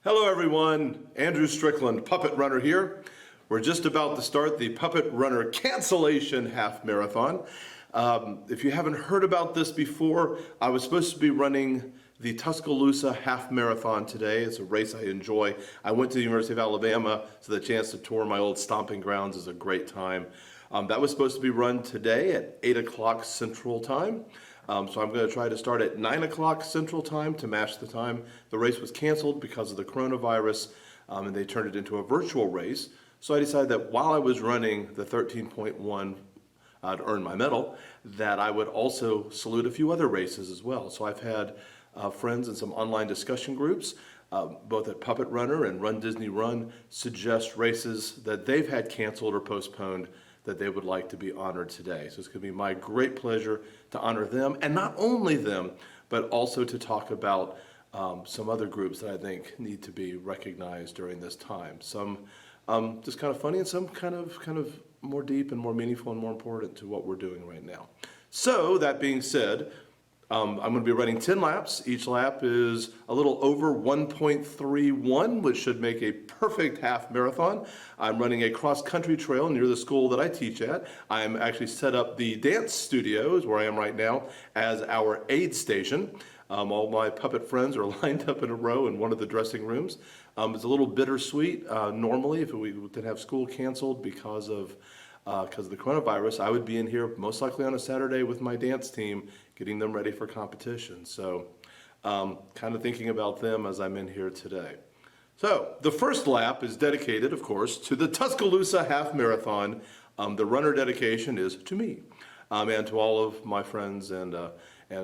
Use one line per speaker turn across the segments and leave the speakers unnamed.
Hello everyone, Andrew Strickland, Puppet Runner here. We're just about to start the Puppet Runner Cancellation Half Marathon. If you haven't heard about this before, I was supposed to be running the Tuscaloosa Half Marathon today. It's a race I enjoy. I went to the University of Alabama, so the chance to tour my old stomping grounds is a great time. That was supposed to be run today at 8 o'clock Central Time. So I'm going to try to start at 9 o'clock Central Time to match the time. The race was canceled because of the coronavirus, and they turned it into a virtual race. So I decided that while I was running the 13.1 to earn my medal, that I would also salute a few other races as well. So I've had friends in some online discussion groups, both at Puppet Runner and Run Disney Run, suggest races that they've had canceled or postponed that they would like to be honored today. So it's going to be my great pleasure to honor them, and not only them, but also to talk about some other groups that I think need to be recognized during this time. Some just kind of funny, and some kind of more deep and more meaningful and more important to what we're doing right now. So that being said, I'm going to be running 10 laps. Each lap is a little over 1.31, which should make a perfect half marathon. I'm running a cross-country trail near the school that I teach at. I'm actually set up the dance studios, where I am right now, as our aid station. All my puppet friends are lined up in a row in one of the dressing rooms. It's a little bittersweet. Normally, if we didn't have school canceled because of the coronavirus, I would be in here most likely on a Saturday with my dance team, getting them ready for competition. So kind of thinking about them as I'm in here today. So the first lap is dedicated, of course, to the Tuscaloosa Half Marathon. The runner dedication is to me and to all of my friends and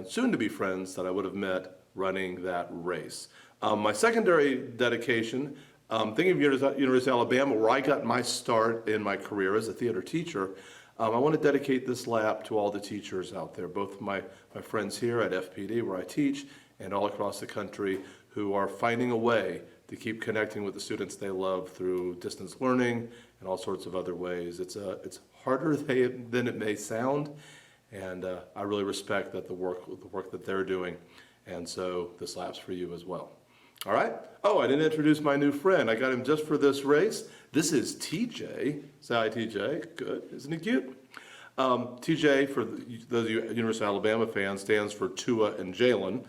soon-to-be friends that I would have met running that race. My secondary dedication, thinking of University of Alabama, where I got my start in my career as a theater teacher, I want to dedicate this lap to all the teachers out there, both my friends here at FPD, where I teach, and all across the country who are finding a way to keep connecting with the students they love through distance learning and all sorts of other ways. It's harder than it may sound, and I really respect the work that they're doing, and so this lap's for you as well. All right. Oh, I didn't introduce my new friend. I got him just for this race. This is TJ. Say hi, TJ. Good. Isn't he cute? TJ, for those of you University of Alabama fans, stands for Tua and Jalen.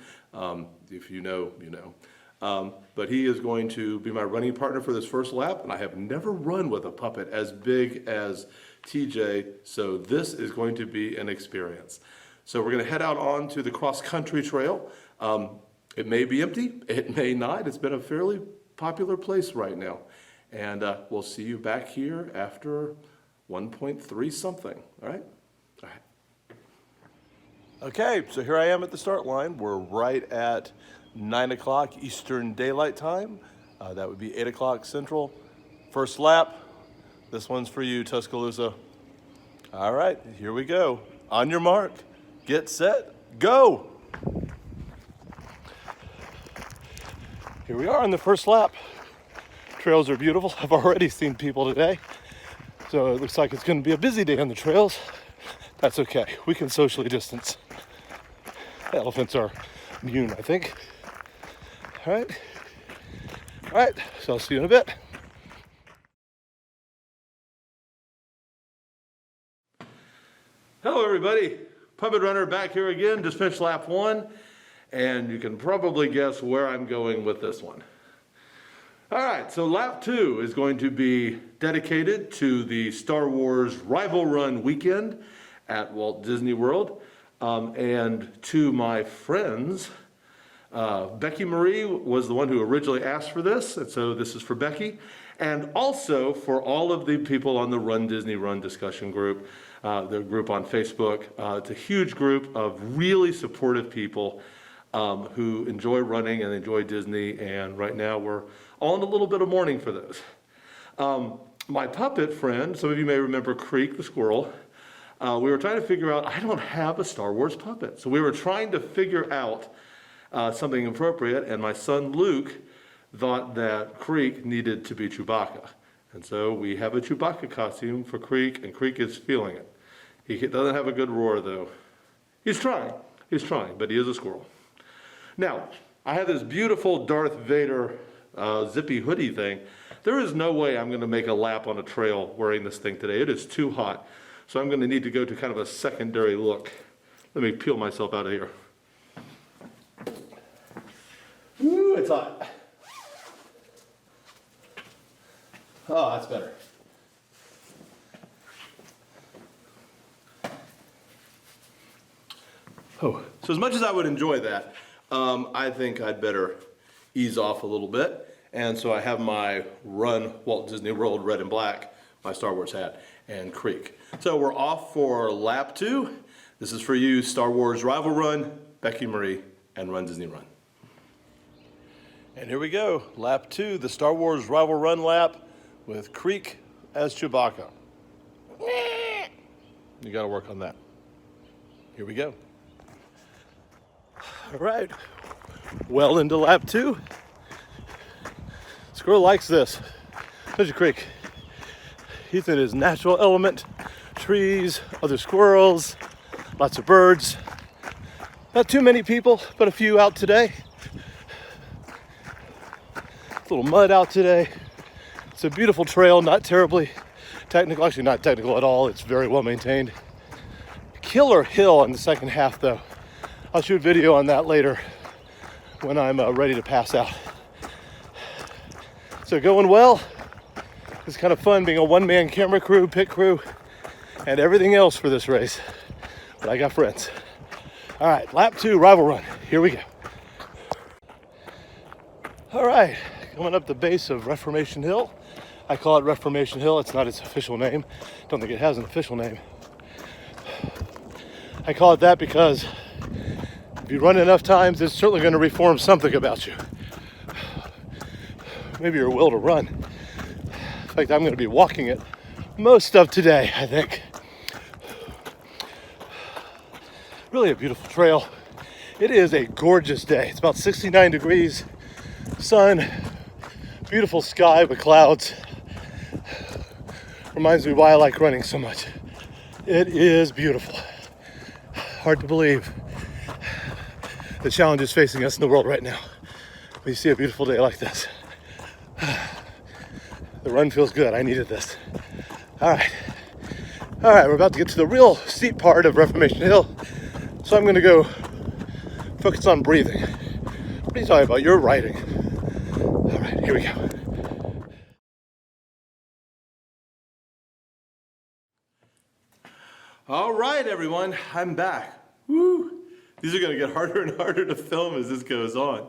If you know, you know. But he is going to be my running partner for this first lap, and I have never run with a puppet as big as TJ, so this is going to be an experience. So we're going to head out onto the cross-country trail. It may be empty, it may not. It's been a fairly popular place right now. And we'll see you back here after 1.3 something, all right? All right. Okay, so here I am at the start line. We're right at 9 o'clock Eastern Daylight Time. That would be 8 o'clock Central. First lap. This one's for you, Tuscaloosa. All right, here we go. On your mark, get set, go! Here we are on the first lap. Trails are beautiful. I've already seen people today. So it looks like it's going to be a busy day on the trails. That's okay. We can socially distance. Elephants are immune, I think. All right. All right. So I'll see you in a bit. Hello, everybody. Puppet Runner back here again. Just finished lap 1. And you can probably guess where I'm going with this one. All right, so lap 2 is going to be dedicated to the Star Wars Rival Run weekend at Walt Disney World. And to my friends, Becky Marie was the one who originally asked for this, and so this is for Becky. And also for all of the people on the Run Disney Run discussion group, the group on Facebook. It's a huge group of really supportive people who enjoy running and enjoy Disney, and right now we're all in a little bit of mourning for those. My puppet friend, some of you may remember Creek the squirrel, we were trying to figure out, I don't have a Star Wars puppet. So we were trying to figure out something appropriate, and my son Luke thought that Creek needed to be Chewbacca. And so we have a Chewbacca costume for Creek, and Creek is feeling it. He doesn't have a good roar though. He's trying, but he is a squirrel. Now, I have this beautiful Darth Vader zippy hoodie thing. There is no way I'm gonna make a lap on a trail wearing this thing today. It is too hot. So I'm gonna need to go to kind of a secondary look. Let me peel myself out of here. Woo, it's hot. Oh, that's better. Oh, so as much as I would enjoy that, I think I'd better ease off a little bit. And so I have my Run Walt Disney World red and black, my Star Wars hat, and Creek. So we're off for lap 2. This is for you, Star Wars Rival Run, Becky Marie, and Run Disney Run. And here we go, lap 2, the Star Wars Rival Run lap with Creek as Chewbacca. You gotta work on that. Here we go. All right, well into lap 2. Squirrel likes this. There's your Creek. He's in his natural element. Trees, other squirrels, lots of birds. Not too many people, but a few out today. A little mud out today. It's a beautiful trail, not terribly technical. Actually, not technical at all. It's very well maintained. Killer hill in the second half, though. I'll shoot video on that later when I'm ready to pass out. So going well. It's kind of fun being a one-man camera crew, pit crew, and everything else for this race. But I got friends. All right, lap 2, Rival Run. Here we go. All right, coming up the base of Reformation Hill. I call it Reformation Hill. It's not its official name. Don't think it has an official name. I call it that because if you run enough times, it's certainly going to reform something about you. Maybe your will to run. In fact, I'm going to be walking it most of today, I think. Really a beautiful trail. It is a gorgeous day. It's about 69 degrees, sun, beautiful sky with clouds. Reminds me why I like running so much. It is beautiful. Hard to believe the challenges facing us in the world right now. When you see a beautiful day like this. The run feels good. I needed this. All right, we're about to get to the real steep part of Reformation Hill. So I'm gonna go focus on breathing. What are you talking about? You're riding. All right, here we go. All right, everyone, I'm back. Woo! These are gonna get harder and harder to film as this goes on.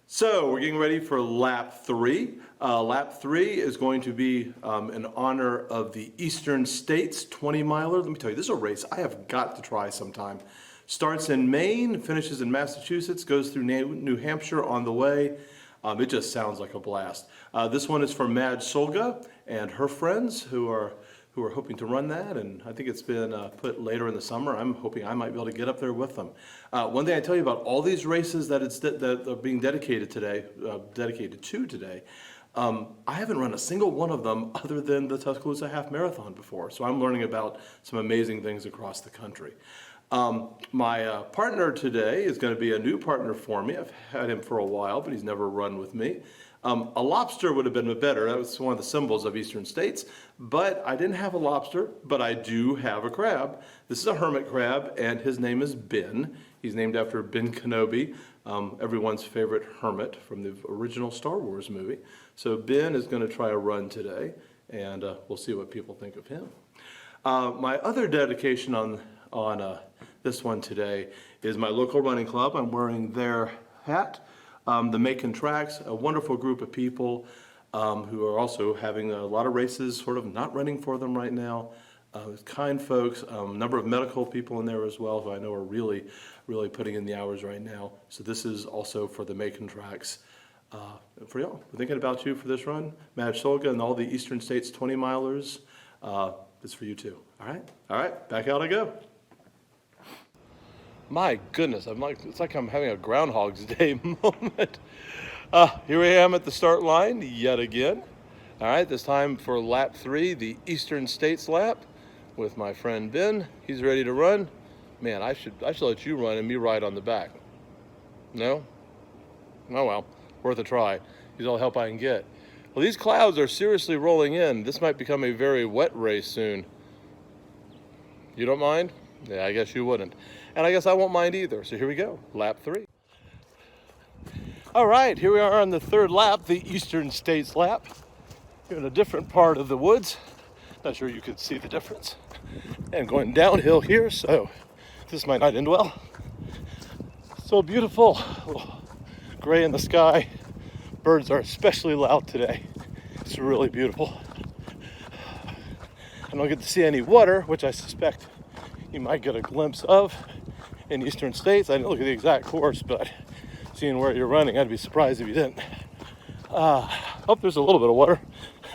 So we're getting ready for lap 3. Lap 3 is going to be in honor of the Eastern States 20 miler. Let me tell you, this is a race I have got to try sometime. Starts in Maine, finishes in Massachusetts, goes through New Hampshire on the way. It just sounds like a blast. This one is for Madge Solga and her friends who are hoping to run that, and I think it's been put later in the summer. I'm hoping I might be able to get up there with them. One thing I tell you about all these races that are being dedicated to today, I haven't run a single one of them other than the Tuscaloosa Half Marathon before, so I'm learning about some amazing things across the country. My partner today is going to be a new partner for me. I've had him for a while, but he's never run with me. A lobster would have been better. That was one of the symbols of Eastern States, but I didn't have a lobster, but I do have a crab. This is a hermit crab, and his name is Ben. He's named after Ben Kenobi, everyone's favorite hermit from the original Star Wars movie. So Ben is going to try a run today, and we'll see what people think of him. My other dedication on this one today is my local running club. I'm wearing their hat. The Macon Tracks, a wonderful group of people who are also having a lot of races sort of not running for them right now. Kind folks, a number of medical people in there as well who I know are really putting in the hours right now. So this is also for the Macon Tracks. For y'all, we're thinking about you for this run. Madge Solga and all the Eastern States 20 milers. It's for you too. All right, back out I go. My goodness, it's like I'm having a Groundhog's Day moment. Here I am at the start line yet again. All right, this time for lap 3, the Eastern States lap with my friend Ben. He's ready to run. Man, I should let you run and me ride on the back. No? Oh well, worth a try.
Use all the help I can get. Well, these clouds are seriously rolling in. This might become a very wet race soon. You don't mind? Yeah, I guess you wouldn't. And I guess I won't mind either. So here we go, lap 3. All right, here we are on the 3rd lap, the Eastern States lap. You're in a different part of the woods. Not sure you can see the difference. And going downhill here, so this might not end well. So beautiful, gray in the sky. Birds are especially loud today. It's really beautiful. I don't get to see any water, which I suspect you might get a glimpse of in Eastern States. I didn't look at the exact course, but seeing where you're running, I'd be surprised if you didn't. Oh, there's a little bit of water.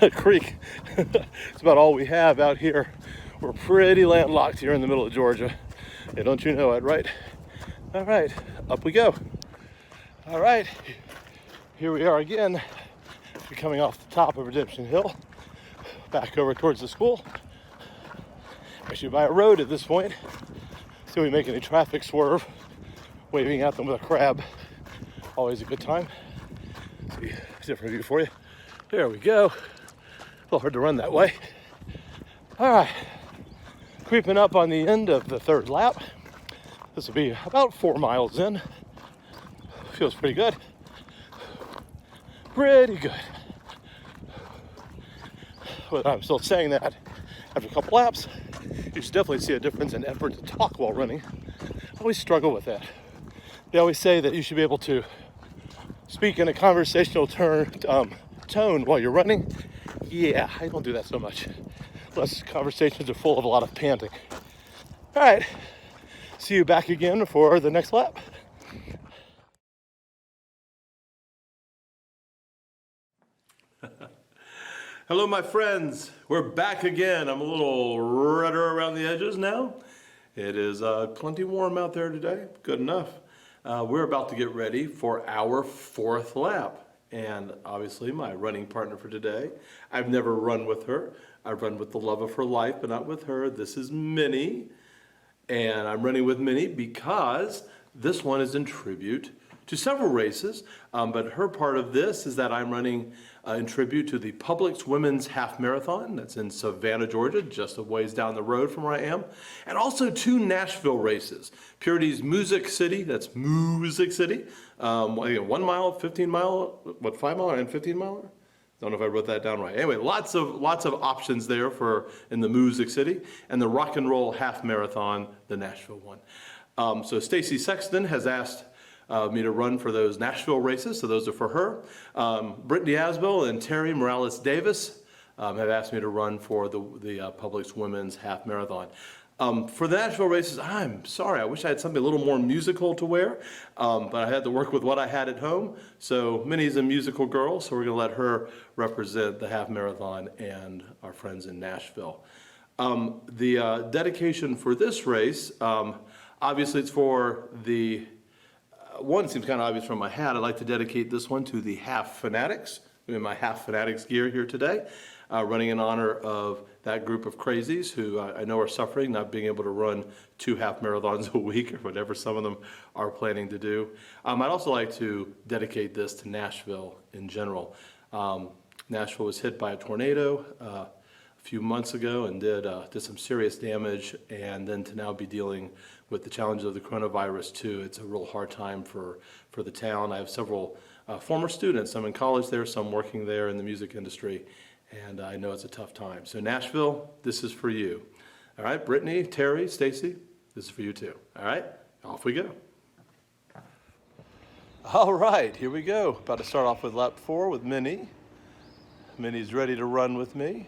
A creek. It's about all we have out here. We're pretty landlocked here in the middle of Georgia. Yeah, don't you know it, right? All right, up we go. All right, here we are again. We're coming off the top of Redemption Hill, back over towards the school. Actually by a road at this point. So we make any traffic swerve, waving at them with a crab. Always a good time. See, different view for you. There we go. A little hard to run that way. All right, creeping up on the end of the 3rd lap. This will be about 4 miles in. Feels pretty good. Pretty good. But I'm still saying that after a couple laps, you should definitely see a difference in effort to talk while running. I always struggle with that. They always say that you should be able to speak in a conversational tone while you're running. Yeah, I don't do that so much. Plus, conversations are full of a lot of panting. All right, see you back again for the next lap.
Hello, my friends. We're back again. I'm a little redder around the edges now. It is plenty warm out there today. Good enough. We're about to get ready for our 4th lap. And obviously my running partner for today, I've never run with her. I've run with the love of her life, but not with her. This is Minnie. And I'm running with Minnie because this one is in tribute to several races. But her part of this is that I'm running in tribute to the Publix Women's Half Marathon. That's in Savannah, Georgia, just a ways down the road from where I am. And also 2 Nashville races. Purity's Music City, that's Music City. 1 mile, 15 mile, 5 mile and 15 mile? Don't know if I wrote that down right. Anyway, lots of options there for in the Music City. And the Rock and Roll Half Marathon, the Nashville one. So Stacy Sexton has asked me to run for those Nashville races, so those are for her. Brittany Asbell and Terry Morales Davis have asked me to run for the Publix Women's Half Marathon. For the Nashville races, I'm sorry, I wish I had something a little more musical to wear, but I had to work with what I had at home. So Minnie's a musical girl, so we're going to let her represent the half marathon and our friends in Nashville. The dedication for this race, obviously it's for the one seems kind of obvious from my hat. I'd like to dedicate this one to the Half Fanatics. I'm in my Half Fanatics gear here today, running in honor of that group of crazies who I know are suffering, not being able to run 2 half marathons a week or whatever some of them are planning to do. I'd also like to dedicate this to Nashville in general. Nashville was hit by a tornado a few months ago and did some serious damage, and then to now be dealing with the challenges of the coronavirus too. It's a real hard time for the town. I have several former students, some in college there, some working there in the music industry, and I know it's a tough time. So Nashville, this is for you. All right, Brittany, Terry, Stacy, this is for you too. All right, off we go.
All right, here we go. About to start off with lap 4 with Minnie. Minnie's ready to run with me.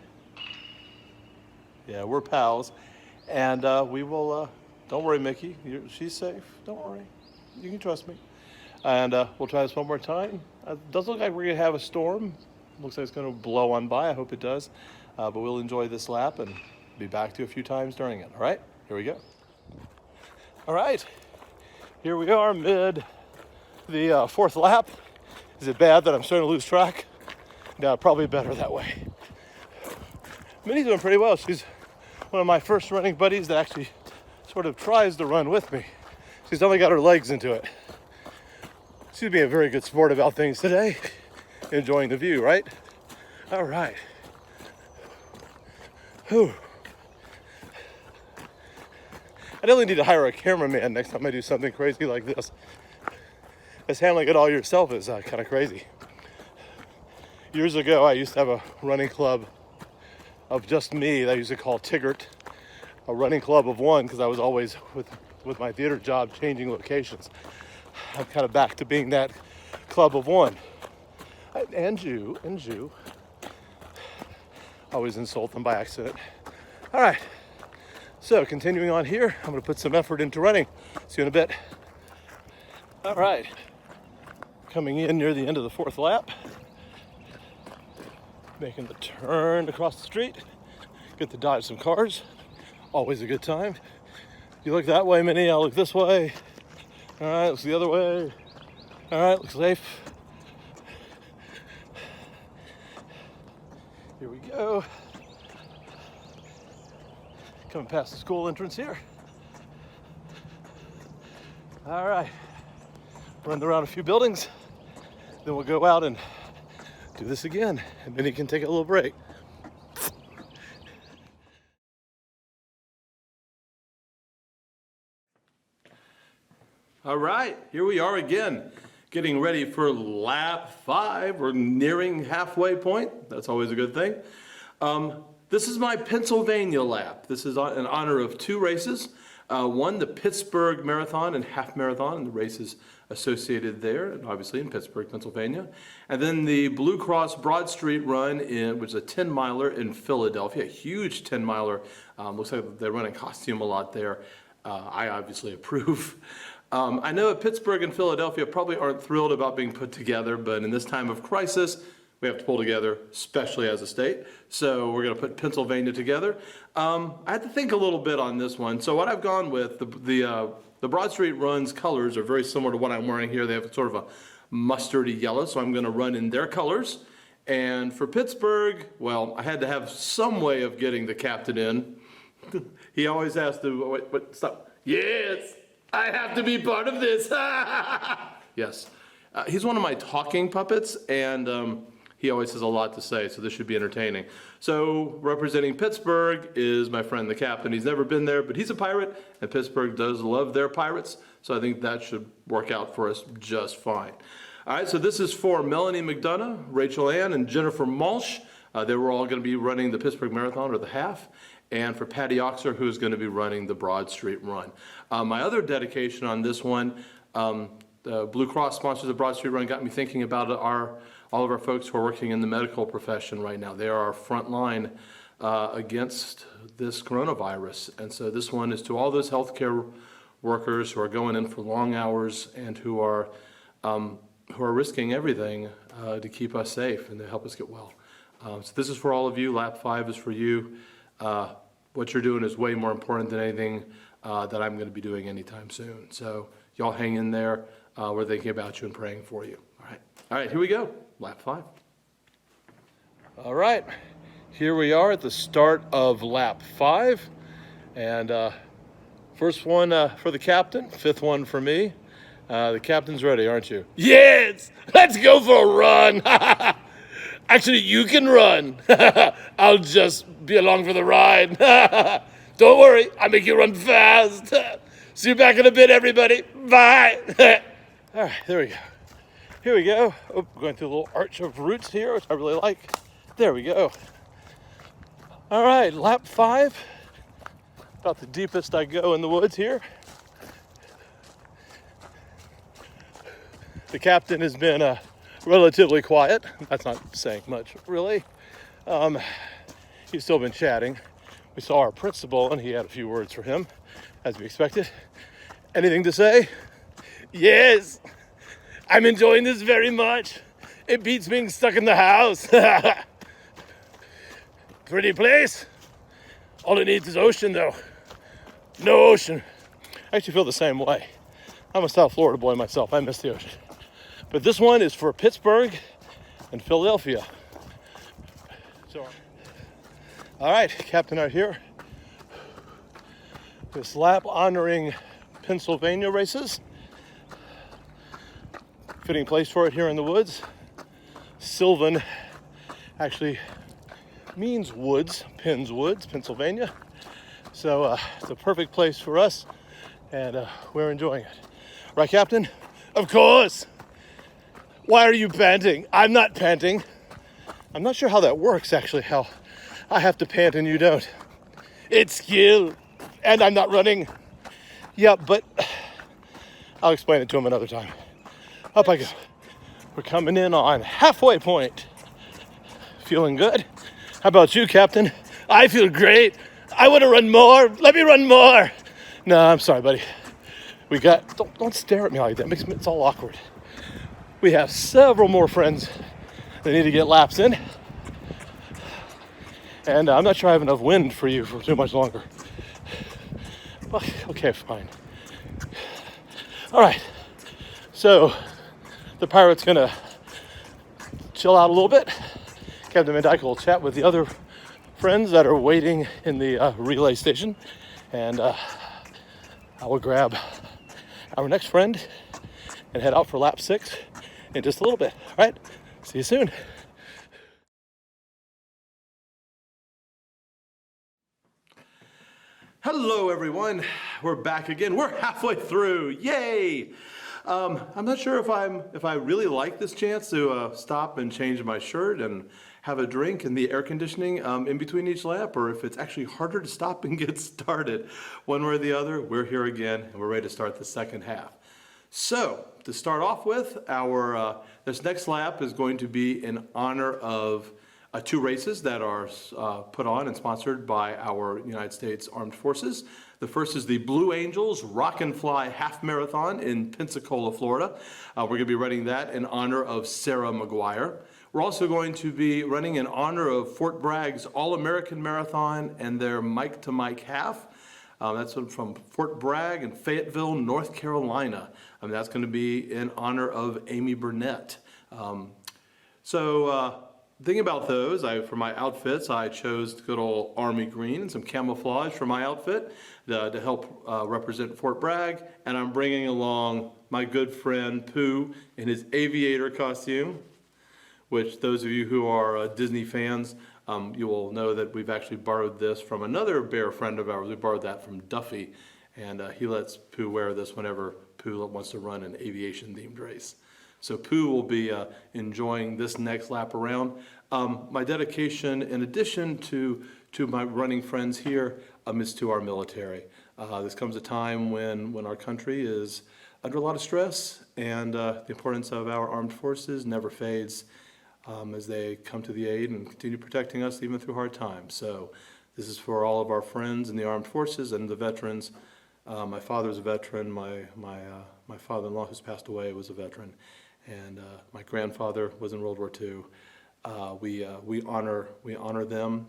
Yeah, we're pals. And we will, don't worry, Mickey, she's safe. Don't worry, you can trust me. And we'll try this one more time. It does look like we're gonna have a storm. Looks like it's gonna blow on by, I hope it does. But we'll enjoy this lap and be back to you a few times during it, all right? Here we go. All right, here we are mid the 4th lap. Is it bad that I'm starting to lose track? No, probably better that way. Minnie's doing pretty well. She's one of my first running buddies that actually sort of tries to run with me. She's only got her legs into it. She's being a very good sport about things today. enjoying the view, right? All right. Whew. I definitely need to hire a cameraman next time I do something crazy like this. Because handling it all yourself is kind of crazy. Years ago, I used to have a running club of just me that I used to call Tiggert, a running club of one, because I was always with my theater job changing locations. I'm kind of back to being that club of one. And you. Always insult them by accident. All right, so continuing on here, I'm gonna put some effort into running. See you in a bit. All right, coming in near the end of the 4th lap. Making the turn across the street. Get to dodge some cars. Always a good time. You look that way, Minnie, I'll look this way. All right, looks the other way. All right, looks safe. Here we go. Coming past the school entrance here. All right, run around a few buildings. Then we'll go out and do this again, and then you can take a little break.
All right, here we are again, getting ready for lap 5. We're nearing halfway point. That's always a good thing. This is my Pennsylvania lap. This is in honor of 2 races. One, the Pittsburgh Marathon and Half Marathon, and the races associated there, and obviously in Pittsburgh, Pennsylvania. And then the Blue Cross Broad Street Run, which is a 10-miler in Philadelphia, a huge 10-miler. Looks like they run in costume a lot there. I obviously approve. I know Pittsburgh and Philadelphia probably aren't thrilled about being put together, but in this time of crisis, we have to pull together, especially as a state. So we're going to put Pennsylvania together. I had to think a little bit on this one. So what I've gone with, the Broad Street Run's colors are very similar to what I'm wearing here. They have sort of a mustardy yellow, so I'm going to run in their colors. And for Pittsburgh, well, I had to have some way of getting the captain in. He always has to, stop. Yes, I have to be part of this. Yes. He's one of my talking puppets, and he always has a lot to say, so this should be entertaining. So representing Pittsburgh is my friend the captain. He's never been there, but he's a pirate, and Pittsburgh does love their pirates, so I think that should work out for us just fine. All right, so this is for Melanie McDonough, Rachel Ann, and Jennifer Malsh. They were all going to be running the Pittsburgh Marathon, or the half, and for Patty Oxer, who's going to be running the Broad Street Run. My other dedication on this one, the Blue Cross sponsors the Broad Street Run, got me thinking about all of our folks who are working in the medical profession right now. They are our front line against this coronavirus. And so this one is to all those healthcare workers who are going in for long hours and who are risking everything to keep us safe and to help us get well. So this is for all of you. Lap 5 is for you. What you're doing is way more important than anything that I'm going to be doing anytime soon. So y'all hang in there. We're thinking about you and praying for you. All right, here we go. Lap 5.
All right, here we are at the start of lap 5. And first one for the captain, 5th one for me. The captain's ready, aren't you? Yes, let's go for a run. Actually, you can run. I'll just be along for the ride. Don't worry, I'll make you run fast. See you back in a bit, everybody. Bye. All right, there we go. Here we go. Oh, we're going through a little arch of roots here, which I really like. There we go. All right, lap 5. About the deepest I go in the woods here. The captain has been relatively quiet. That's not saying much, really. He's still been chatting. We saw our principal, and he had a few words for him, as we expected. Anything to say? Yes. I'm enjoying this very much. It beats being stuck in the house. Pretty place. All it needs is ocean, though. No ocean. I actually feel the same way. I'm a South Florida boy myself. I miss the ocean. But this one is for Pittsburgh and Philadelphia. So, all right, captain out here. This lap honoring Pennsylvania races. Fitting place for it here in the woods. Sylvan actually means woods, Penns Woods, Pennsylvania. So it's a perfect place for us, and we're enjoying it. Right, Captain? Of course! Why are you panting? I'm not panting. I'm not sure how that works, actually, how I have to pant and you don't. It's skill, and I'm not running. Yeah, but I'll explain it to him another time. Up I go. We're coming in on halfway point. Feeling good? How about you, Captain? I feel great. I want to run more. Let me run more. No, I'm sorry, buddy. Don't stare at me like that. It's all awkward. We have several more friends that need to get laps in. And I'm not sure I have enough wind for you for too much longer. Okay, fine. All right. So the Pirate's gonna chill out a little bit. Captain Van Dyke will chat with the other friends that are waiting in the relay station. And I will grab our next friend and head out for lap 6 in just a little bit. All right, see you soon.
Hello, everyone. We're back again. We're halfway through. Yay! I'm not sure if I really like this chance to stop and change my shirt and have a drink in the air conditioning in between each lap, or if it's actually harder to stop and get started. One way or the other, we're here again, and we're ready to start the second half. So, to start off with, this next lap is going to be in honor of 2 races that are put on and sponsored by our United States Armed Forces. The first is the Blue Angels Rock and Fly Half Marathon in Pensacola, Florida. We're going to be running that in honor of Sarah McGuire. We're also going to be running in honor of Fort Bragg's All-American Marathon and their Mike to Mike Half. That's from Fort Bragg in Fayetteville, North Carolina. That's going to be in honor of Amy Burnett. Thinking about those, for my outfits, I chose good old army green and some camouflage for my outfit to help represent Fort Bragg. And I'm bringing along my good friend Pooh in his aviator costume, which those of you who are Disney fans, you will know that we've actually borrowed this from another bear friend of ours. We borrowed that from Duffy, and he lets Pooh wear this whenever Pooh wants to run an aviation-themed race. So Pooh will be enjoying this next lap around. My dedication, in addition to my running friends here, is to our military. This comes a time when our country is under a lot of stress, and the importance of our armed forces never fades as they come to the aid and continue protecting us even through hard times. So this is for all of our friends in the armed forces and the veterans. My father's a veteran. My father-in-law, who's passed away, was a veteran. And my grandfather was in World War II. We honor them,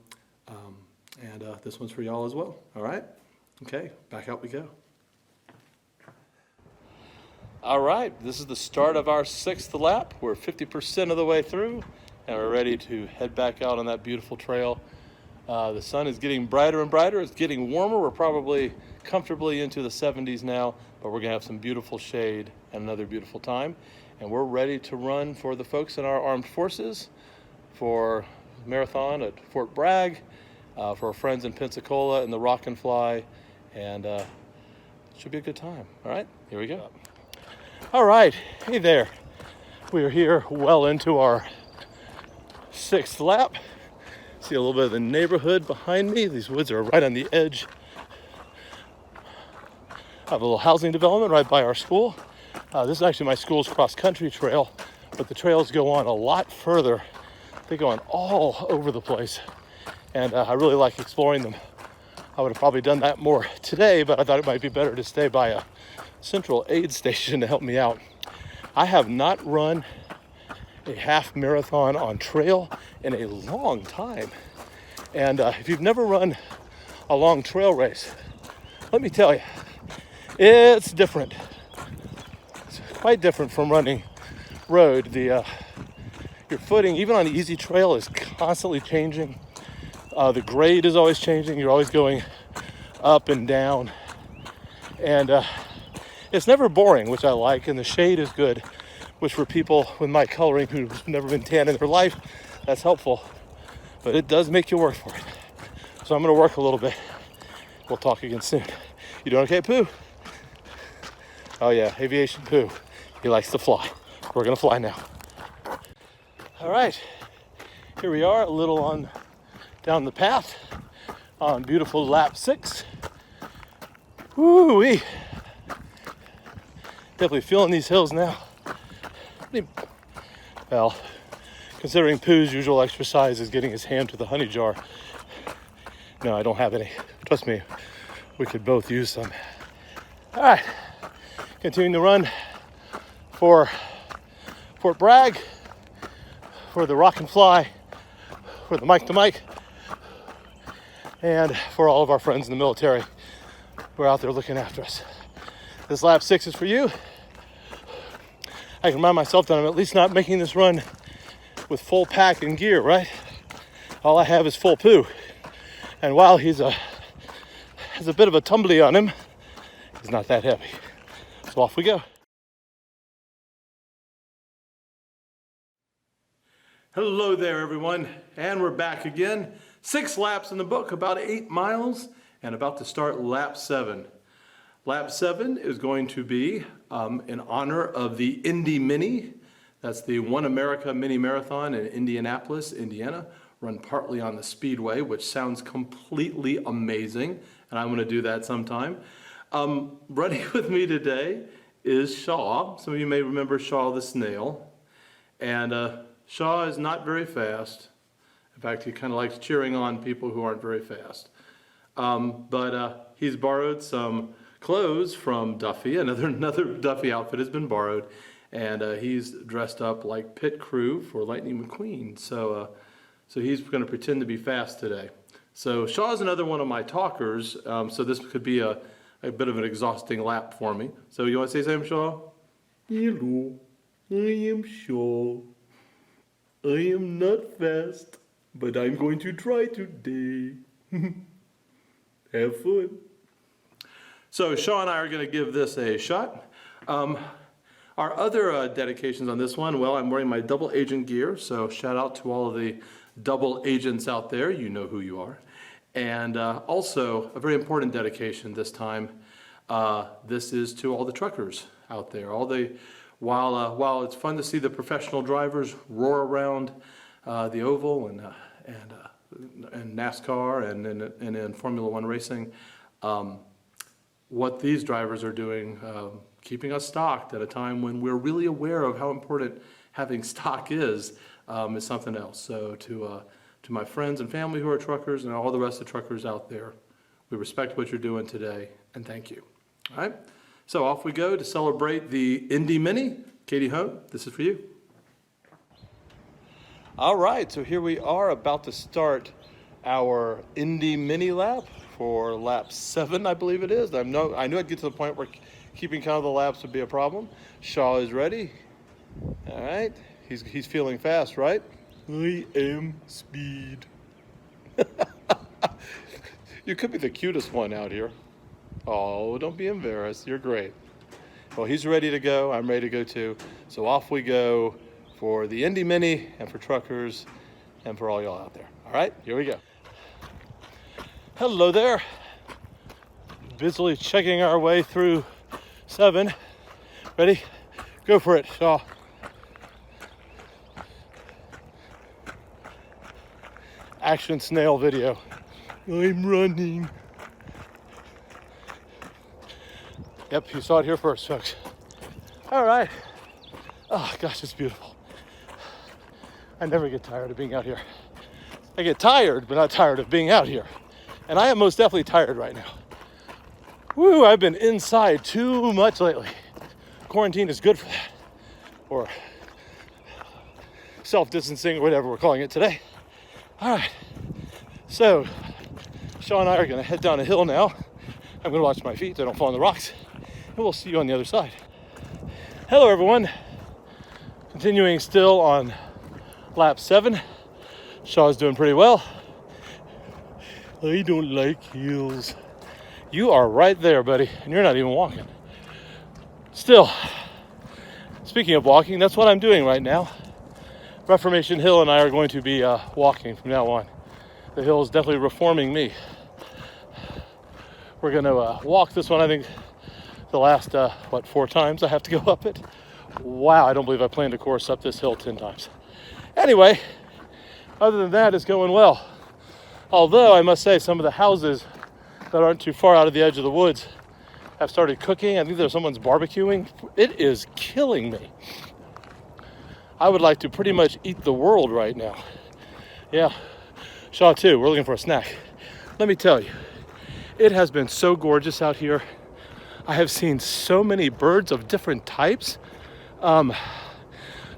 and this one's for y'all as well. All right? Okay, back out we go.
All right, this is the start of our 6th lap. We're 50% of the way through, and we're ready to head back out on that beautiful trail. The sun is getting brighter and brighter. It's getting warmer. We're probably comfortably into the 70s now, but we're going to have some beautiful shade and another beautiful time. And we're ready to run for the folks in our armed forces, for marathon at Fort Bragg, for our friends in Pensacola and the Rock and Fly, and it should be a good time. All right, here we go. All right, hey there. We are here well into our 6th lap. See a little bit of the neighborhood behind me. These woods are right on the edge of a little housing development right by our school. This is actually my school's cross-country trail, but the trails go on a lot further. They go on all over the place, and I really like exploring them. I would have probably done that more today, but I thought it might be better to stay by a central aid station to help me out. I have not run a half marathon on trail in a long time, and if you've never run a long trail race, let me tell you, it's different. Quite different from running road. Your footing, even on an easy trail, is constantly changing. The grade is always changing. You're always going up and down, and it's never boring, which I like, and the shade is good. which for people with my coloring who've never been tan in their life, that's helpful. But it does make you work for it. So I'm gonna work a little bit. We'll talk again soon. You doing okay, Pooh? Oh yeah, aviation Pooh. He likes to fly. We're gonna fly now. All right, here we are, a little on down the path on beautiful lap 6. Woo-wee. Definitely feeling these hills now. Well, considering Pooh's usual exercise is getting his hand to the honey jar. No, I don't have any. Trust me, we could both use some. All right, continuing to run for Fort Bragg, for the Rock and Fly, for the Mike to Mike, and for all of our friends in the military who are out there looking after us. This lap 6 is for you. I can remind myself that I'm at least not making this run with full pack and gear, right? All I have is full Pooh. And while has a bit of a tumbly on him, he's not that heavy. So off we go. Hello there, everyone. And we're back again. 6 laps in the book, about 8 miles, and about to start lap 7. Lap 7 is going to be in honor of the Indy Mini. That's the One America Mini Marathon in Indianapolis, Indiana, run partly on the Speedway, which sounds completely amazing, and I'm going to do that sometime. Running with me today is Shaw. Some of you may remember Shaw the snail. And Shaw is not very fast. In fact, he kind of likes cheering on people who aren't very fast. But he's borrowed some clothes from Duffy. Another Duffy outfit has been borrowed, and he's dressed up like pit crew for Lightning McQueen. So he's going to pretend to be fast today. So Shaw's another one of my talkers. So this could be a bit of an exhausting lap for me. So you want to say something, Shaw? Hello, I am Shaw. I am not fast, but I'm going to try today. Have fun. So Shaw and I are going to give this a shot. Our other dedications on this one, well, I'm wearing my double agent gear, so shout out to all of the double agents out there. You know who you are. And also, a very important dedication this time. This is to all the truckers out there. While it's fun to see the professional drivers roar around the oval and NASCAR and in Formula One racing, what these drivers are doing, keeping us stocked at a time when we're really aware of how important having stock is something else. So to my friends and family who are truckers and all the rest of the truckers out there, we respect what you're doing today, and thank you. All right, so off we go to celebrate the Indy Mini. Katie Hone, this is for you. All right, so here we are about to start our Indy Mini lap for lap 7, I believe it is. I knew I'd get to the point where keeping count of the laps would be a problem. Shaw is ready. All right, he's feeling fast, right? I am speed. You could be the cutest one out here. Oh, don't be embarrassed. You're great. Well, he's ready to go. I'm ready to go too. So off we go for the Indy Mini and for truckers and for all y'all out there. All right, here we go. Hello there. Busily checking our way through 7. Ready? Go for it, Shaw. Action snail video. I'm running. Yep, you saw it here first, folks. All right. Oh, gosh, it's beautiful. I never get tired of being out here. I get tired, but not tired of being out here. And I am most definitely tired right now. Woo, I've been inside too much lately. Quarantine is good for that. Or self-distancing, or whatever we're calling it today. All right. So, Shaw and I are going to head down a hill now. I'm going to watch my feet so I don't fall on the rocks. And we'll see you on the other side. Hello, everyone. Continuing still on lap 7. Shaw's doing pretty well. I don't like hills. You are right there, buddy, and you're not even walking. Still, Speaking of walking, that's what I'm doing right now. Reformation Hill and I are going to be walking from now on. The hill is definitely reforming me. We're going to walk this one, I think, the last, 4 times I have to go up it. Wow, I don't believe I planned a course up this hill 10 times. Anyway, other than that, it's going well. Although, I must say, some of the houses that aren't too far out of the edge of the woods have started cooking. I think there's someone's barbecuing. It is killing me. I would like to pretty much eat the world right now. Yeah, Shaw too, we're looking for a snack. Let me tell you, it has been so gorgeous out here. I have seen so many birds of different types. Saw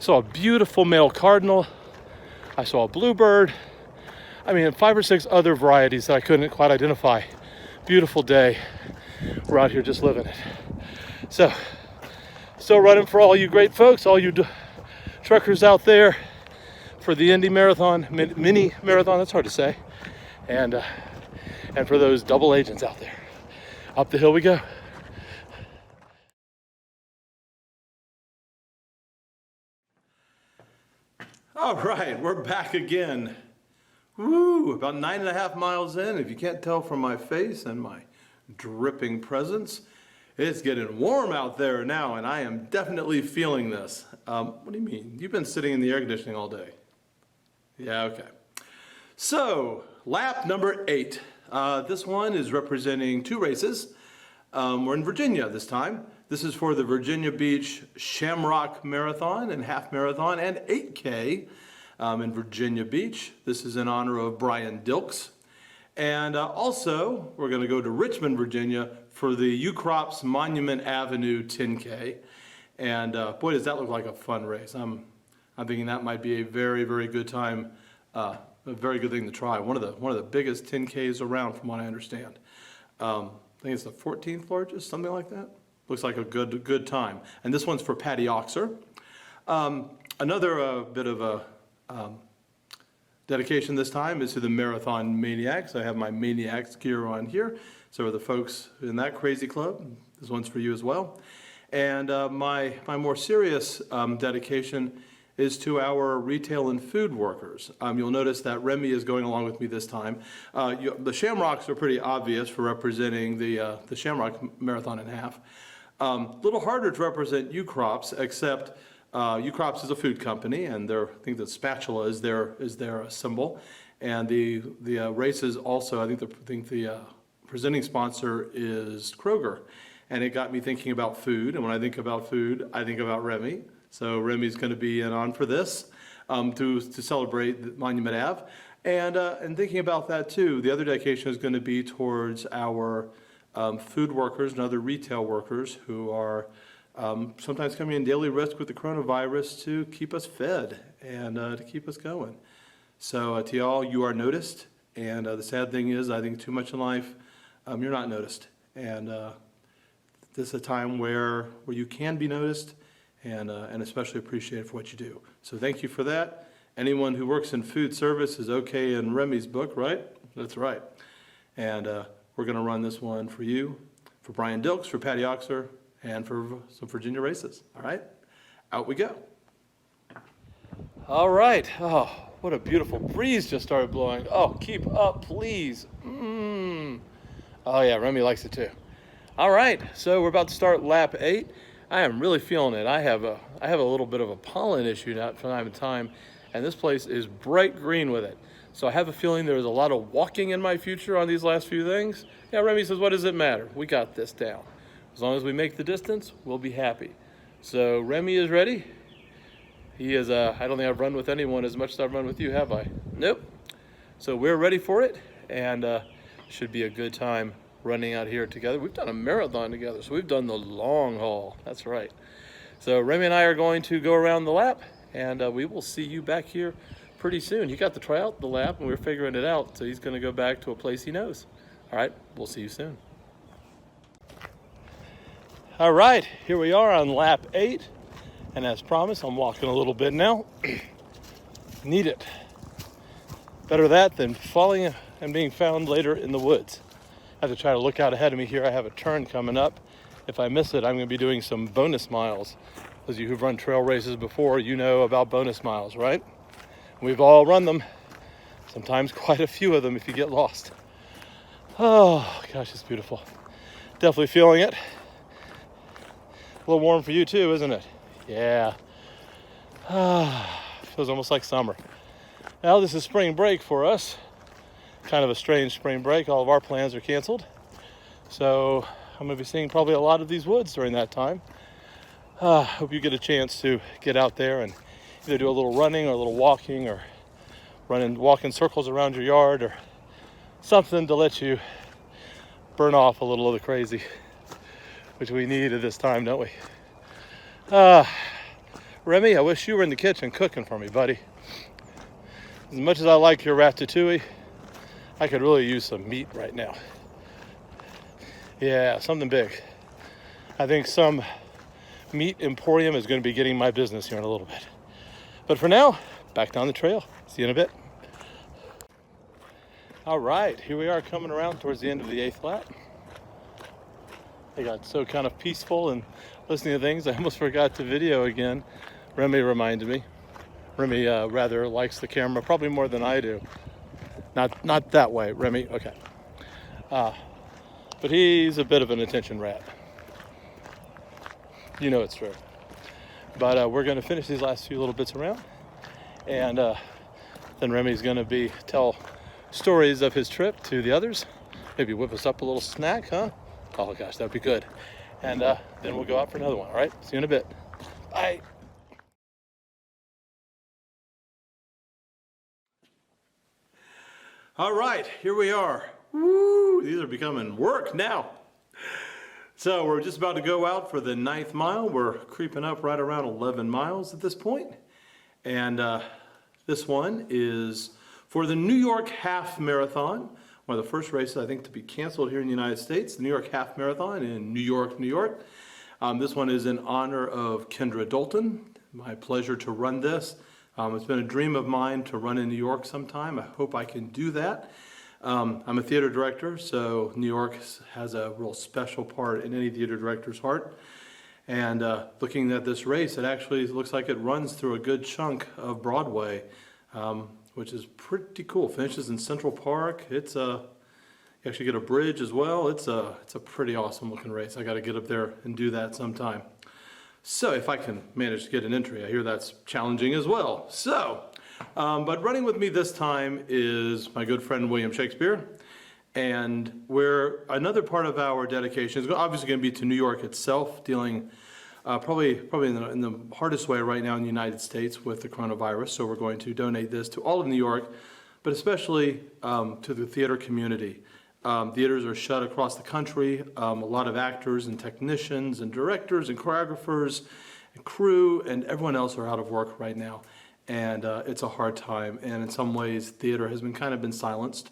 a beautiful male cardinal. I saw a bluebird. I mean, 5 or 6 other varieties that I couldn't quite identify. Beautiful day. We're out here just living it. So, still running for all you great folks, all you truckers out there for the Indy Marathon, mini marathon, that's hard to say. And for those double agents out there. Up the hill we go.
All right, we're back again. Woo, about 9.5 miles in. If you can't tell from my face and my dripping presence, it's getting warm out there now, and I am definitely feeling this. What do you mean? You've been sitting in the air conditioning all day. Yeah, okay. So, lap number 8. This one is representing 2 races. We're in Virginia this time. This is for the Virginia Beach Shamrock Marathon and Half Marathon and 8K in Virginia Beach. This is in honor of Brian Dilks. And also, we're going to go to Richmond, Virginia for the UCROPS Monument Avenue 10K. And boy, does that look like a fun race. I'm thinking that might be a very, very good time, a very good thing to try. One of the biggest 10Ks around from what I understand. I think it's the 14th largest, something like that. Looks like a good time. And this one's for Patty Oxer. Another bit of a dedication this time is to the Marathon Maniacs. I have my Maniacs gear on here. So are the folks in that crazy club. This one's for you as well. And my more serious dedication is to our retail and food workers. You'll notice that Remy is going along with me this time. The Shamrocks are pretty obvious for representing the Shamrock Marathon and Half. A little harder to represent UCROPS, except UCROPS is a food company, and I think the spatula is their symbol. And the races also, I think the presenting sponsor is Kroger. And it got me thinking about food, and when I think about food, I think about Remy. So Remy's going to be on for this to celebrate the Monument Ave. And thinking about that too, the other dedication is going to be towards our food workers and other retail workers who are sometimes coming in daily risk with the coronavirus to keep us fed and to keep us going. So to y'all, you are noticed. And the sad thing is, I think too much in life, you're not noticed. And this is a time where you can be noticed and especially appreciated for what you do. So thank you for that. Anyone who works in food service is okay in Remy's book, right? That's right. And we're going to run this one for you, for Brian Dilks, for Patty Oxer, and for some Virginia races. All right? Out we go.
All right. Oh, what a beautiful breeze just started blowing. Oh, keep up, please. Oh, yeah, Remy likes it too. All right, so we're about to start lap 8. I am really feeling it. I have a little bit of a pollen issue now from time to time, and this place is bright green with it. So I have a feeling there's a lot of walking in my future on these last few things. Yeah, Remy says, what does it matter? We got this down. As long as we make the distance, we'll be happy. So Remy is ready. He is, I don't think I've run with anyone as much as I've run with you, have I? Nope. So we're ready for it, and should be a good time running out here together. We've done a marathon together, so we've done the long haul. That's right. So Remy and I are going to go around the lap, and we will see you back here pretty soon. He got to try out the lap, and we were figuring it out, so he's going to go back to a place he knows. All right, we'll see you soon. All right, here we are on lap 8, and as promised, I'm walking a little bit now. Need it. Better that than falling and being found later in the woods. I have to try to look out ahead of me here. I have a turn coming up. If I miss it, I'm going to be doing some bonus miles Those of you who've run trail races before, you know about bonus miles, right? We've all run them, sometimes quite a few of them if you get lost. Oh gosh, it's beautiful. Definitely feeling it. A little warm for you too, isn't it? Yeah. Feels almost like summer. Now this is spring break for us. Kind of a strange spring break. All of our plans are canceled. So I'm going to be seeing probably a lot of these woods during that time. Hope you get a chance to get out there and either do a little running or a little walking, or walk in circles around your yard, or something to let you burn off a little of the crazy, which we need at this time, don't we? Remy, I wish you were in the kitchen cooking for me, buddy. As much as I like your ratatouille, I could really use some meat right now. Yeah, something big. I think some meat emporium is going to be getting my business here in a little bit. But for now, back down the trail. See you in a bit. All right, here we are coming around towards the end of the 8th lap. I got so kind of peaceful and listening to things, I almost forgot to video again. Remy reminded me. Remy rather likes the camera, probably more than I do. Not that way, Remy, okay. But he's a bit of an attention rat. You know it's true. But we're going to finish these last few little bits around, and then Remy's going to tell stories of his trip to the others. Maybe whip us up a little snack, huh? Oh gosh, that'd be good. And then we'll go out for another one. All right, see you in a bit. Bye. All right, here we are. Woo! These are becoming work now. So we're just about to go out for the 9th mile. We're creeping up right around 11 miles at this point. And this one is for the New York Half Marathon, one of the first races I think to be canceled here in the United States, the New York Half Marathon in New York, New York. This one is in honor of Kendra Dalton. My pleasure to run this. It's been a dream of mine to run in New York sometime. I hope I can do that. I'm a theater director, so New York has a real special part in any theater director's heart. And looking at this race, it actually looks like it runs through a good chunk of Broadway, which is pretty cool. Finishes in Central Park. You actually get a bridge as well. It's a pretty awesome looking race. I got to get up there and do that sometime. So if I can manage to get an entry, I hear that's challenging as well. So. But running with me this time is my good friend William Shakespeare, and another part of our dedication is obviously going to be to New York itself, dealing probably in the hardest way right now in the United States with the coronavirus. So we're going to donate this to all of New York, but especially to the theater community. Theaters are shut across the country. A lot of actors and technicians and directors and choreographers and crew and everyone else are out of work right now. And it's a hard time, and in some ways theater has kind of been silenced,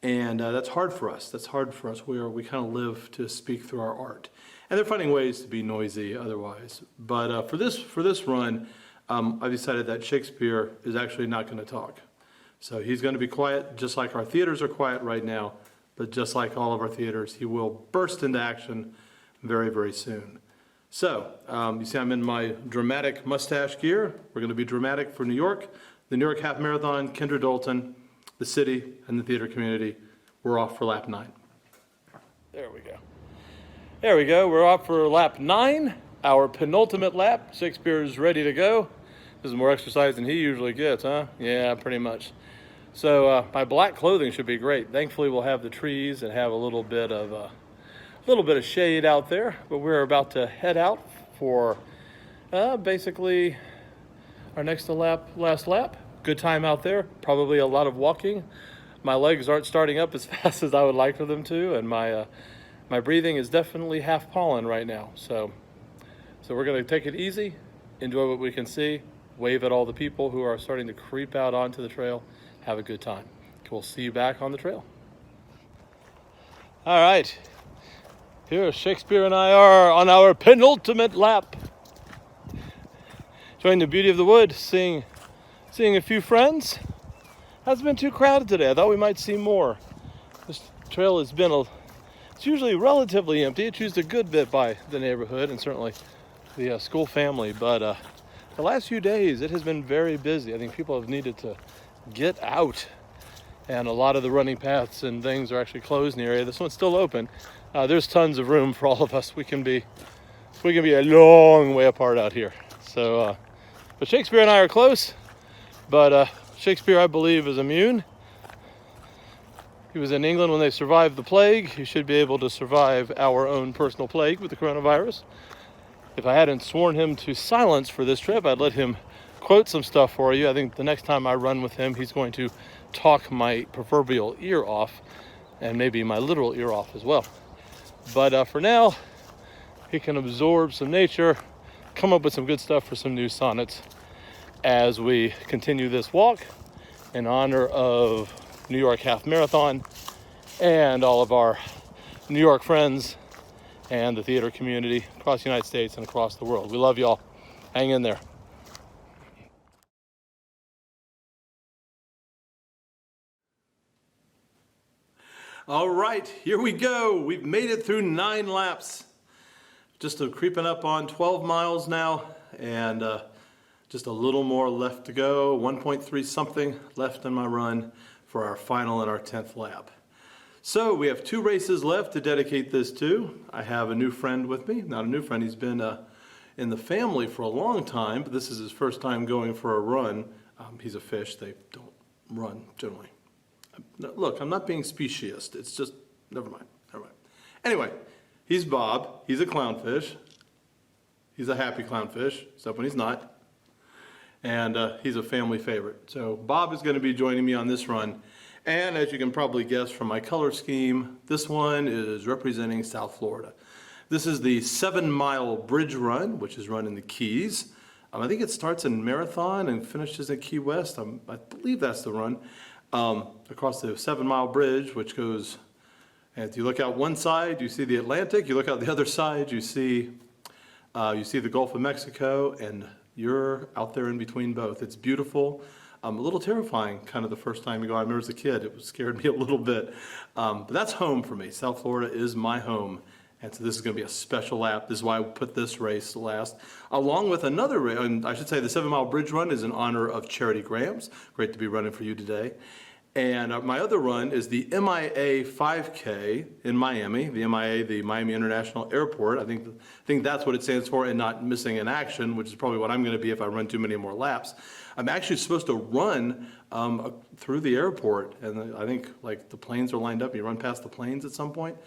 and that's hard for us. That's hard for us. We kind of live to speak through our art, and they're finding ways to be noisy otherwise. But for this run, I've decided that Shakespeare is actually not going to talk. So he's going to be quiet, just like our theaters are quiet right now, but just like all of our theaters, he will burst into action very, very soon. So, you see I'm in my dramatic mustache gear. We're going to be dramatic for New York, the New York Half Marathon, Kendra Dalton, the city, and the theater community. We're off for lap 9. There we go. There we go. We're off for lap 9, our penultimate lap. Shakespeare's ready to go. This is more exercise than he usually gets, huh? Yeah, pretty much. So my black clothing should be great. Thankfully, we'll have the trees and have a little bit of shade out there, but we're about to head out for basically our next last lap. Good time out there, probably a lot of walking. My legs aren't starting up as fast as I would like for them to, and my breathing is definitely half pollen right now. So we're gonna take it easy, enjoy what we can see, wave at all the people who are starting to creep out onto the trail, have a good time. We'll see you back on the trail. All right. Here, Shakespeare and I are on our penultimate lap. Enjoying the beauty of the wood, seeing a few friends. Hasn't been too crowded today. I thought we might see more. This trail has been it's usually relatively empty. It's used a good bit by the neighborhood and certainly the school family, but the last few days it has been very busy. I think people have needed to get out, and a lot of the running paths and things are actually closed in the area. This one's still open. There's tons of room for all of us. We can be a long way apart out here. So, but Shakespeare and I are close. But Shakespeare, I believe, is immune. He was in England when they survived the plague. He should be able to survive our own personal plague with the coronavirus. If I hadn't sworn him to silence for this trip, I'd let him quote some stuff for you. I think the next time I run with him, he's going to talk my proverbial ear off, and maybe my literal ear off as well. But for now, he can absorb some nature, come up with some good stuff for some new sonnets as we continue this walk in honor of New York Half Marathon and all of our New York friends and the theater community across the United States and across the world. We love y'all. Hang in there.
All right, here we go. We've made it through 9 laps. Just creeping up on 12 miles now, and just a little more left to go. 1.3 something left in my run for our final and our 10th lap. So we have 2 races left to dedicate this to. I have a new friend with me. Not a new friend, he's been in the family for a long time, but this is his first time going for a run. He's a fish, they don't run generally. Look, I'm not being speciesist, it's just, never mind. Anyway, he's Bob, he's a clownfish. He's a happy clownfish, except when he's not. And he's a family favorite. So Bob is going to be joining me on this run. And as you can probably guess from my color scheme, this one is representing South Florida. This is the 7-mile bridge run, which is run in the Keys. I think it starts in Marathon and finishes at Key West. I believe that's the run. Across the 7-mile bridge, which goes, and if you look out one side, you see the Atlantic. You look out the other side, you see the Gulf of Mexico, and you're out there in between both. It's beautiful. A little terrifying kind of the first time you go. I remember as a kid, it scared me a little bit. But that's home for me. South Florida is my home. And so this is going to be a special lap. This is why I put this race last. Along with another race, and I should say the 7-mile bridge run is in honor of Charity Grahams. Great to be running for you today. And my other run is the MIA 5K in Miami, the MIA, the Miami International Airport. I think that's what it stands for, and not missing in action, which is probably what I'm going to be if I run too many more laps. I'm actually supposed to run through the airport, and I think like the planes are lined up. You run past the planes at some point,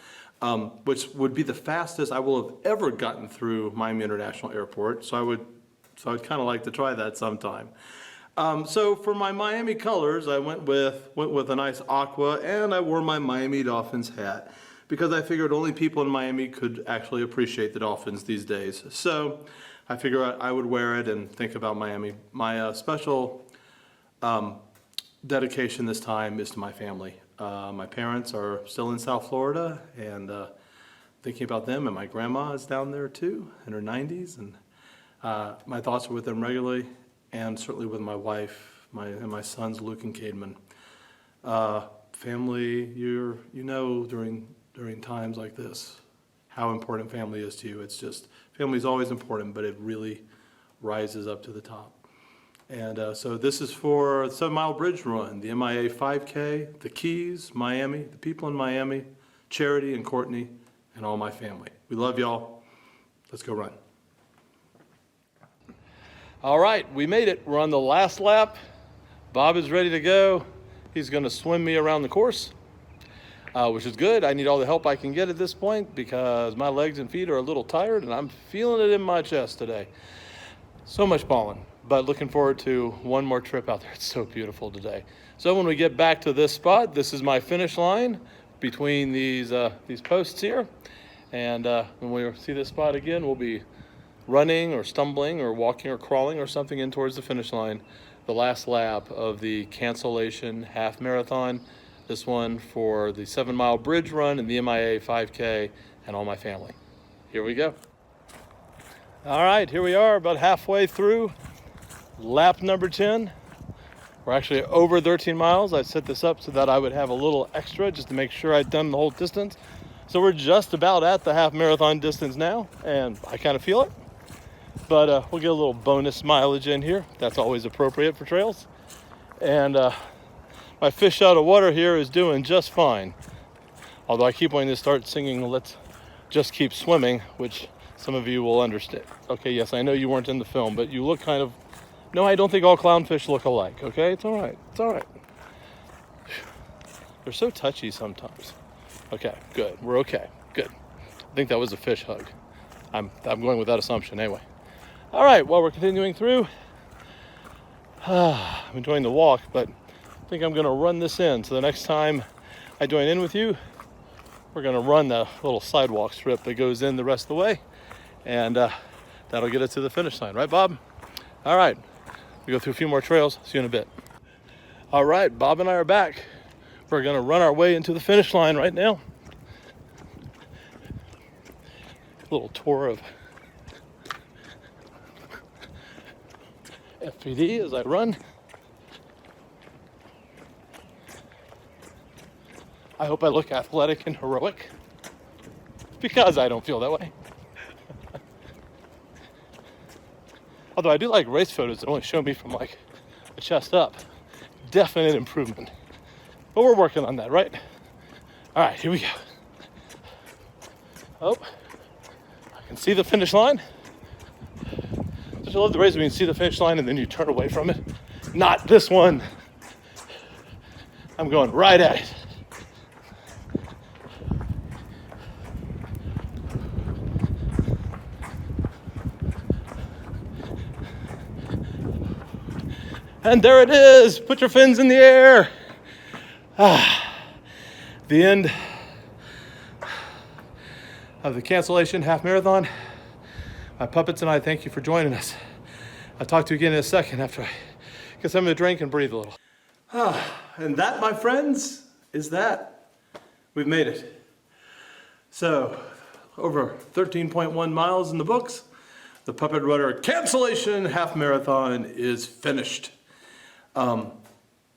which would be the fastest I will have ever gotten through Miami International Airport. So I'd kind of like to try that sometime. So for my Miami colors, I went with a nice aqua, and I wore my Miami Dolphins hat because I figured only people in Miami could actually appreciate the Dolphins these days. So I figured I would wear it and think about Miami. My special dedication this time is to my family. My parents are still in South Florida, and thinking about them, and my grandma is down there too in her 90s, and my thoughts are with them regularly. And certainly with my wife, and my sons, Luke and Cademan. Family, you know during times like this, how important family is to you. It's just, family is always important, but it really rises up to the top. And so this is for the 7-mile bridge run, the MIA 5K, the Keys, Miami, the people in Miami, Charity and Courtney, and all my family. We love y'all. Let's go run.
All right, we made it. We're on the last lap. Bob is ready to go. He's going to swim me around the course, which is good. I need all the help I can get at this point because my legs and feet are a little tired, and I'm feeling it in my chest today. So much pollen, but looking forward to one more trip out there. It's so beautiful today. So when we get back to this spot, this is my finish line between these posts here. And when we see this spot again, we'll be running or stumbling or walking or crawling or something in towards the finish line, the last lap of the Cancellation Half Marathon. This one for the 7-mile bridge run and the MIA 5K and all my family. Here we go. All right, here we are about halfway through lap number 10. We're actually over 13 miles. I set this up so that I would have a little extra just to make sure I'd done the whole distance. So we're just about at the half marathon distance now, and I kind of feel it. But we'll get a little bonus mileage in here. That's always appropriate for trails. And my fish out of water here is doing just fine. Although I keep wanting to start singing Let's Just Keep Swimming, which some of you will understand. Okay, yes, I know you weren't in the film, but you look kind of... No, I don't think all clownfish look alike, okay? It's all right. It's all right. They're so touchy sometimes. Okay, good. We're okay. Good. I think that was a fish hug. I'm going with that assumption anyway. All right, well, we're continuing through. I'm enjoying the walk, but I think I'm going to run this in. So the next time I join in with you, we're going to run the little sidewalk strip that goes in the rest of the way. And that'll get us to the finish line. Right, Bob? All right. We go through a few more trails. See you in a bit. All right, Bob and I are back. We're going to run our way into the finish line right now. A little tour of FPD as I run. I hope I look athletic and heroic, because I don't feel that way. Although I do like race photos that only show me from like the chest up. Definite improvement. But we're working on that, right? All right, here we go. Oh, I can see the finish line. Don't you love the race when you see the finish line and then you turn away from it? Not this one. I'm going right at it. And there it is. Put your fins in the air. The end of the Cancellation Half Marathon. My puppets and I thank you for joining us. I'll talk to you again in a second after I get something to drink and breathe a little. And that, my friends, is that. We've made it. So, over 13.1 miles in the books. The Puppet Runner Cancellation Half Marathon is finished.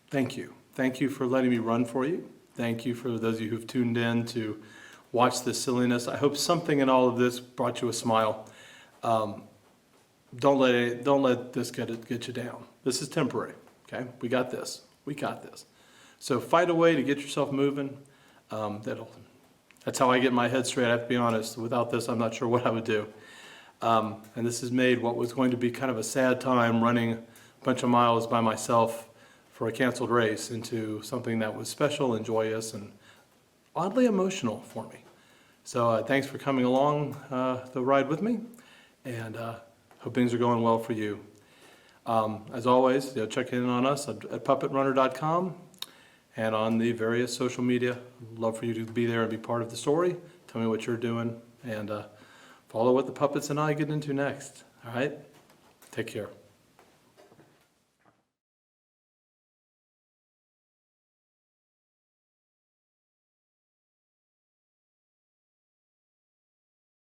Thank you. Thank you for letting me run for you. Thank you for those of you who've tuned in to watch this silliness. I hope something in all of this brought you a smile. Don't let this get you down. This is temporary. Okay, we got this. We got this. So fight a way to get yourself moving. That's how I get my head straight. I have to be honest. Without this, I'm not sure what I would do. And this has made what was going to be kind of a sad time running a bunch of miles by myself for a canceled race into something that was special and joyous and oddly emotional for me. So thanks for coming along the ride with me, and hope things are going well for you. As always, check in on us at puppetrunner.com and on the various social media. I'd love for you to be there and be part of the story. Tell me what you're doing, and follow what the puppets and I get into next. All right? Take care.